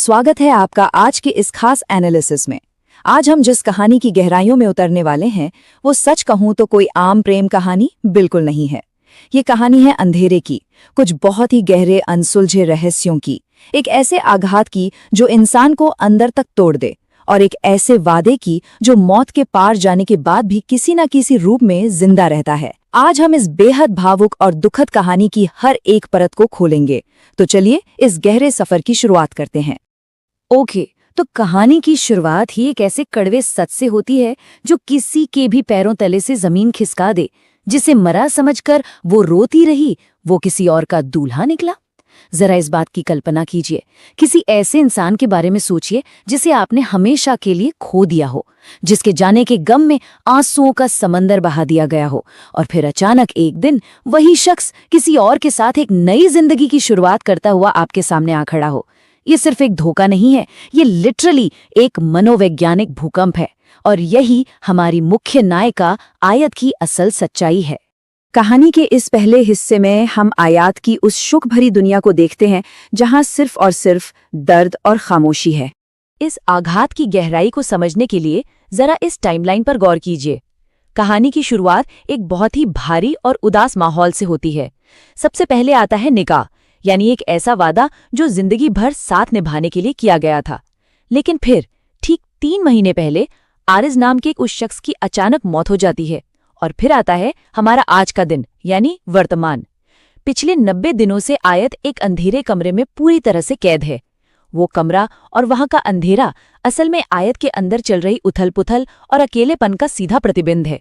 स्वागत है आपका आज के इस खास एनालिसिस में। आज हम जिस कहानी की गहराइयों में उतरने वाले हैं वो सच कहूं तो कोई आम प्रेम कहानी बिल्कुल नहीं है। ये कहानी है अंधेरे की, कुछ बहुत ही गहरे अनसुलझे रहस्यों की, एक ऐसे आघात की जो इंसान को अंदर तक तोड़ दे, और एक ऐसे वादे की जो मौत के पार जाने के बाद भी किसी न किसी रूप में जिंदा रहता है। आज हम इस बेहद भावुक और दुखद कहानी की हर एक परत को खोलेंगे। तो चलिए इस गहरे सफर की शुरुआत करते हैं। ओके, तो कहानी की शुरुआत ही एक ऐसे कड़वे सच से होती है जो किसी के भी पैरों तले से जमीन खिसका दे। जिसे मरा समझकर वो रोती रही, वो किसी और का दूल्हा निकला। जरा इस बात की कल्पना कीजिए, किसी ऐसे इंसान के बारे में सोचिए जिसे आपने हमेशा के लिए खो दिया हो, जिसके जाने के गम में आंसुओं का समंदर बहा दिया गया हो, और फिर अचानक एक दिन वही शख्स किसी और के साथ एक नई जिंदगी की शुरुआत करता हुआ आपके सामने आ खड़ा हो। ये सिर्फ एक धोखा नहीं है, ये लिटरली एक मनोवैज्ञानिक भूकंप है, और यही हमारी मुख्य नायिका आयत की असल सच्चाई है। कहानी के इस पहले हिस्से में हम आयत की उस शुक भरी दुनिया को देखते हैं जहां सिर्फ और सिर्फ दर्द और खामोशी है। इस आघात की गहराई को समझने के लिए जरा इस टाइमलाइन पर गौर कीजिए। कहानी की शुरुआत एक बहुत ही भारी और उदास माहौल से होती है। सबसे पहले आता है निकाह, यानी एक ऐसा वादा जो जिंदगी भर साथ निभाने के लिए किया गया था। लेकिन फिर ठीक 3 महीने पहले आरिज नाम के उस शख्स की अचानक मौत हो जाती है। और फिर आता है हमारा आज का दिन, यानी वर्तमान। पिछले 90 दिनों से आयत एक अंधेरे कमरे में पूरी तरह से कैद है। वो कमरा और वहां का अंधेरा असल में आयत के अंदर चल रही उथल-पुथल और अकेलेपन का सीधा प्रतिबिंब है।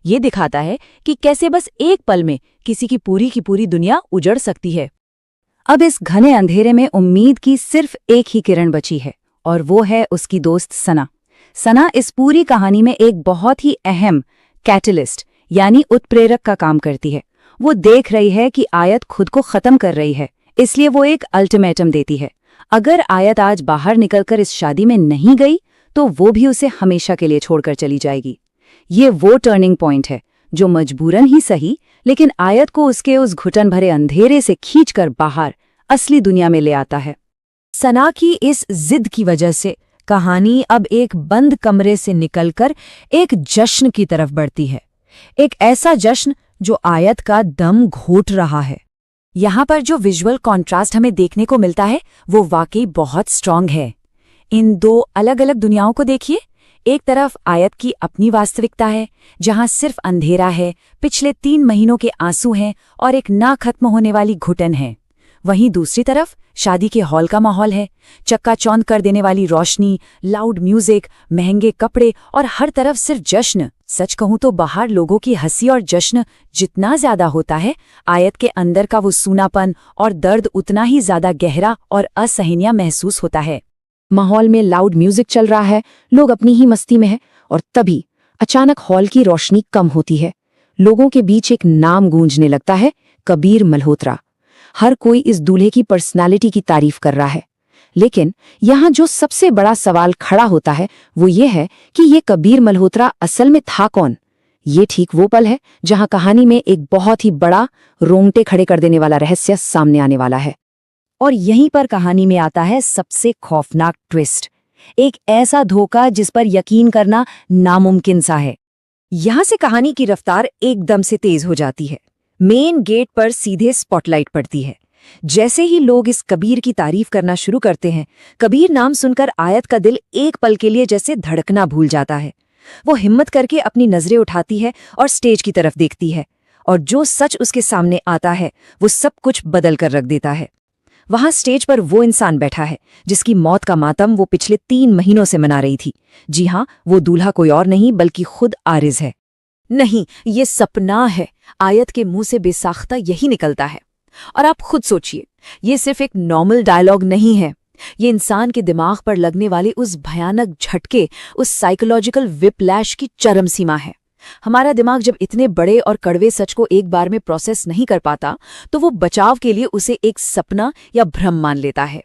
ये दिखाता है कि कैसे बस एक पल में किसी की पूरी दुनिया उजड़ सकती है। अब इस घने अंधेरे में उम्मीद की सिर्फ एक ही किरण बची है, और वो है उसकी दोस्त सना। सना इस पूरी कहानी में एक बहुत ही अहम कैटलिस्ट यानी उत्प्रेरक का काम करती है। वो देख रही है कि आयत खुद को खत्म कर रही है, इसलिए वो एक अल्टीमेटम देती है। अगर आयत आज बाहर निकलकर इस शादी में नहीं गई तो वो भी उसे हमेशा के लिए छोड़कर चली जाएगी। ये वो टर्निंग पॉइंट है जो मजबूरन ही सही, लेकिन आयत को उसके उस घुटन भरे अंधेरे से खींचकर बाहर असली दुनिया में ले आता है। सना की इस जिद की वजह से कहानी अब एक बंद कमरे से निकलकर एक जश्न की तरफ बढ़ती है। एक ऐसा जश्न जो आयत का दम घोट रहा है। यहाँ पर जो विजुअल कॉन्ट्रास्ट हमें देखने को मिलता है वो वाकई बहुत स्ट्रांग है। इन दो अलग अलग दुनियाओं को देखिए। एक तरफ आयत की अपनी वास्तविकता है, जहां सिर्फ अंधेरा है, पिछले 3 महीनों के आंसू हैं और एक ना खत्म होने वाली घुटन है। वहीं दूसरी तरफ शादी के हॉल का माहौल है, चक्काचौंध कर देने वाली रोशनी, लाउड म्यूजिक, महंगे कपड़े और हर तरफ सिर्फ जश्न। सच कहूं तो बाहर लोगों की हंसी और जश्न जितना ज्यादा होता है, आयत के अंदर का वो सूनापन और दर्द उतना ही ज्यादा गहरा और असहनीय महसूस होता है। माहौल में लाउड म्यूजिक चल रहा है, लोग अपनी ही मस्ती में हैं, और तभी अचानक हॉल की रोशनी कम होती है। लोगों के बीच एक नाम गूंजने लगता है, कबीर मल्होत्रा। हर कोई इस दूल्हे की पर्सनालिटी की तारीफ कर रहा है। लेकिन यहाँ जो सबसे बड़ा सवाल खड़ा होता है वो ये है कि ये कबीर मल्होत्रा असल में था कौन। ये ठीक वो पल है जहाँ कहानी में एक बहुत ही बड़ा, रोंगटे खड़े कर देने वाला रहस्य सामने आने वाला है। और यहीं पर कहानी में आता है सबसे खौफनाक ट्विस्ट, एक ऐसा धोखा जिस पर यकीन करना नामुमकिन सा है। यहाँ से कहानी की रफ्तार एकदम से तेज हो जाती है। मेन गेट पर सीधे स्पॉटलाइट पड़ती है। जैसे ही लोग इस कबीर की तारीफ करना शुरू करते हैं, कबीर नाम सुनकर आयत का दिल एक पल के लिए जैसे धड़कना भूल जाता है। वो हिम्मत करके अपनी नजरें उठाती है और स्टेज की तरफ देखती है, और जो सच उसके सामने आता है वो सब कुछ बदल कर रख देता है। वहां स्टेज पर वो इंसान बैठा है जिसकी मौत का मातम वो पिछले 3 महीनों से मना रही थी। जी हाँ, वो दूल्हा कोई और नहीं बल्कि खुद आरिज है। नहीं, ये सपना है। आयत के मुंह से बेसाख्ता यही निकलता है। और आप खुद सोचिए, ये सिर्फ एक नॉर्मल डायलॉग नहीं है। ये इंसान के दिमाग पर लगने वाले उस भयानक झटके, उस साइकोलॉजिकल विपलैश की चरम सीमा है। हमारा दिमाग जब इतने बड़े और कड़वे सच को एक बार में प्रोसेस नहीं कर पाता तो वो बचाव के लिए उसे एक सपना या भ्रम मान लेता है।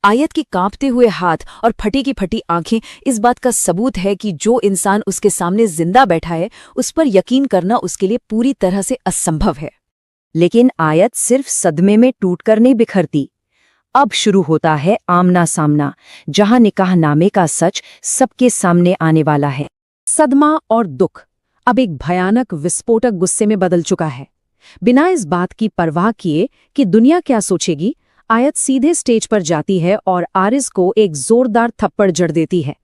आयत के कांपते हुए हाथ और फटी की फटी आंखें इस बात का सबूत है कि जो इंसान उसके सामने जिंदा बैठा है उस पर यकीन करना उसके लिए पूरी तरह से असंभव है। लेकिन आयत सिर्फ सदमे में टूटकर नहीं बिखरती। अब शुरू होता है आमना सामना, जहां निकाहनामे का सच सबके सामने आने वाला है। सदमा और दुख अब एक भयानक विस्फोटक गुस्से में बदल चुका है। बिना इस बात की परवाह किए कि दुनिया क्या सोचेगी, आयत सीधे स्टेज पर जाती है और आरिस को एक जोरदार थप्पड़ जड़ देती है।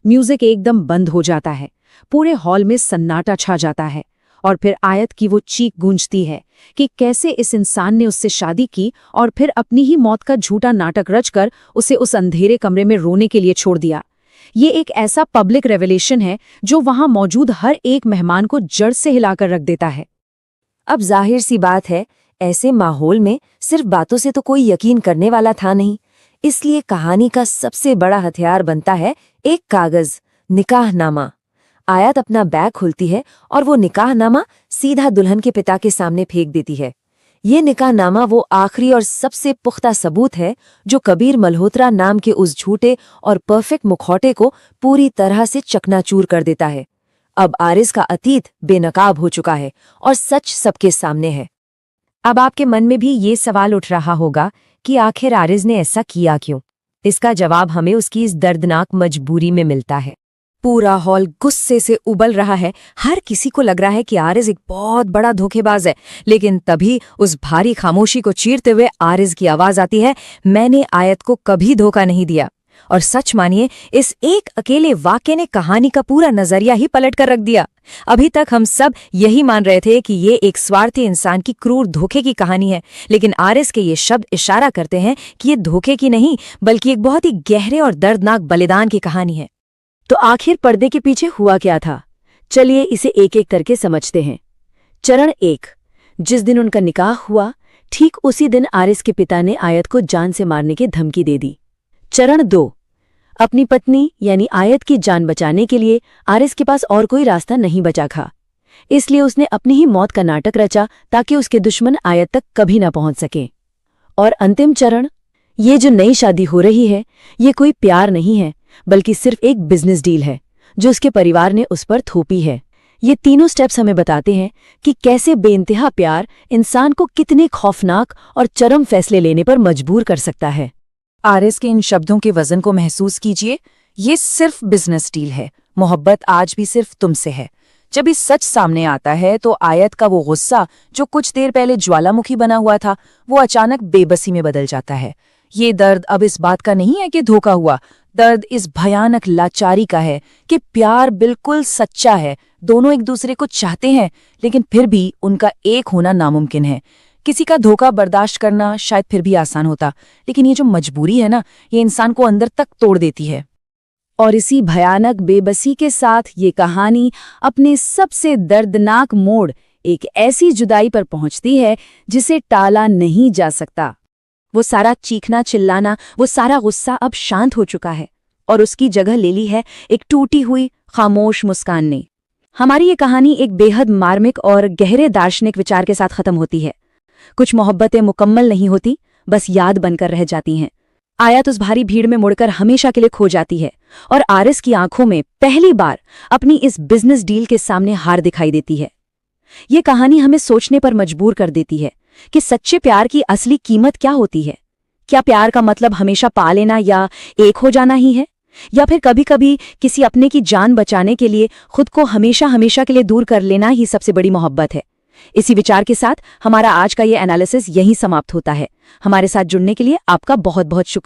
म्यूजिक एकदम बंद हो जाता है, पूरे हॉल में सन्नाटा छा जाता है और फिर आयत की वो चीख गूंजती है कि कैसे इस इंसान ने उससे शादी की और फिर अपनी ही मौत का झूठा नाटक रचकर उसे उस अंधेरे कमरे में रोने के लिए छोड़ दिया। ये एक ऐसा पब्लिक रेवलेशन है जो वहां मौजूद हर एक मेहमान को जड़ से हिलाकर रख देता है। अब जाहिर सी बात है, ऐसे माहौल में सिर्फ बातों से तो कोई यकीन करने वाला था नहीं, इसलिए कहानी का सबसे बड़ा हथियार बनता है एक कागज, निकाहनामा। आयत अपना बैग खोलती है और वो निकाहनामा सीधा दुल्हन के पिता के सामने फेंक देती है। ये निकाहनामा वो आखिरी और सबसे पुख्ता सबूत है जो कबीर मल्होत्रा नाम के उस झूठे और परफेक्ट मुखौटे को पूरी तरह से चकनाचूर कर देता है। अब आरिस का अतीत बेनकाब हो चुका है और सच सबके सामने है। अब आपके मन में भी ये सवाल उठ रहा होगा कि आखिर आरिस ने ऐसा किया क्यों? इसका जवाब हमें उसकी इस दर्दनाक मजबूरी में मिलता है। पूरा हॉल गुस्से से उबल रहा है, हर किसी को लग रहा है कि आरिस एक बहुत बड़ा धोखेबाज है। लेकिन तभी उस भारी खामोशी को चीरते हुए आरिस की आवाज आती है, मैंने आयत को कभी धोखा नहीं दिया। और सच मानिए, इस एक अकेले वाक्य ने कहानी का पूरा नजरिया ही पलट कर रख दिया। अभी तक हम सब यही मान रहे थे कि ये एक स्वार्थी इंसान की क्रूर धोखे की कहानी है, लेकिन आरिस के ये शब्द इशारा करते हैं कि ये धोखे की नहीं बल्कि एक बहुत ही गहरे और दर्दनाक बलिदान की कहानी है। तो आखिर पर्दे के पीछे हुआ क्या था? चलिए इसे एक एक करके समझते हैं। चरण 1, जिस दिन उनका निकाह हुआ ठीक उसी दिन आरिस के पिता ने आयत को जान से मारने की धमकी दे दी। चरण 2, अपनी पत्नी यानी आयत की जान बचाने के लिए आरिस के पास और कोई रास्ता नहीं बचा था, इसलिए उसने अपनी ही मौत का नाटक रचा ताकि उसके दुश्मन आयत तक कभी ना पहुंच सके। और अंतिम चरण, ये जो नई शादी हो रही है ये कोई प्यार नहीं है बल्कि सिर्फ एक बिजनेस डील है जो उसके परिवार ने उस पर थोपी है। ये तीनों स्टेप्स हमें बताते हैं कि कैसे बेइंतहा प्यार इंसान को कितने खौफनाक और चरम फैसले लेने पर मजबूर कर सकता है। आरिस के इन शब्दों के वजन को महसूस कीजिए। ये सिर्फ बिजनेस डील है, मोहब्बत आज भी सिर्फ तुमसे है। जब इस सच सामने आता है तो आयत का वो गुस्सा जो कुछ देर पहले ज्वालामुखी बना हुआ था वो अचानक बेबसी में बदल जाता है। ये दर्द अब इस बात का नहीं है कि धोखा हुआ, दर्द इस भयानक लाचारी का है कि प्यार बिल्कुल सच्चा है, दोनों एक दूसरे को चाहते हैं लेकिन फिर भी उनका एक होना नामुमकिन है। किसी का धोखा बर्दाश्त करना शायद फिर भी आसान होता, लेकिन ये जो मजबूरी है ना, ये इंसान को अंदर तक तोड़ देती है। और इसी भयानक बेबसी के साथ ये कहानी अपने सबसे दर्दनाक मोड़, एक ऐसी जुदाई पर पहुंचती है जिसे टाला नहीं जा सकता। वो सारा चीखना चिल्लाना, वो सारा गुस्सा अब शांत हो चुका है और उसकी जगह ले ली है एक टूटी हुई खामोश मुस्कान ने। हमारी ये कहानी एक बेहद मार्मिक और गहरे दार्शनिक विचार के साथ खत्म होती है। कुछ मोहब्बतें मुकम्मल नहीं होती, बस याद बनकर रह जाती हैं। आयत उस भारी भीड़ में मुड़कर हमेशा के लिए खो जाती है और आरिस की आंखों में पहली बार अपनी इस बिजनेस डील के सामने हार दिखाई देती है। ये कहानी हमें सोचने पर मजबूर कर देती है कि सच्चे प्यार की असली कीमत क्या होती है। क्या प्यार का मतलब हमेशा पा लेना या एक हो जाना ही है, या फिर कभी कभी किसी अपने की जान बचाने के लिए खुद को हमेशा हमेशा के लिए दूर कर लेना ही सबसे बड़ी मोहब्बत है। इसी विचार के साथ हमारा आज का ये एनालिसिस यहीं समाप्त होता है। हमारे साथ जुड़ने के लिए आपका बहुत बहुत शुक्रिया।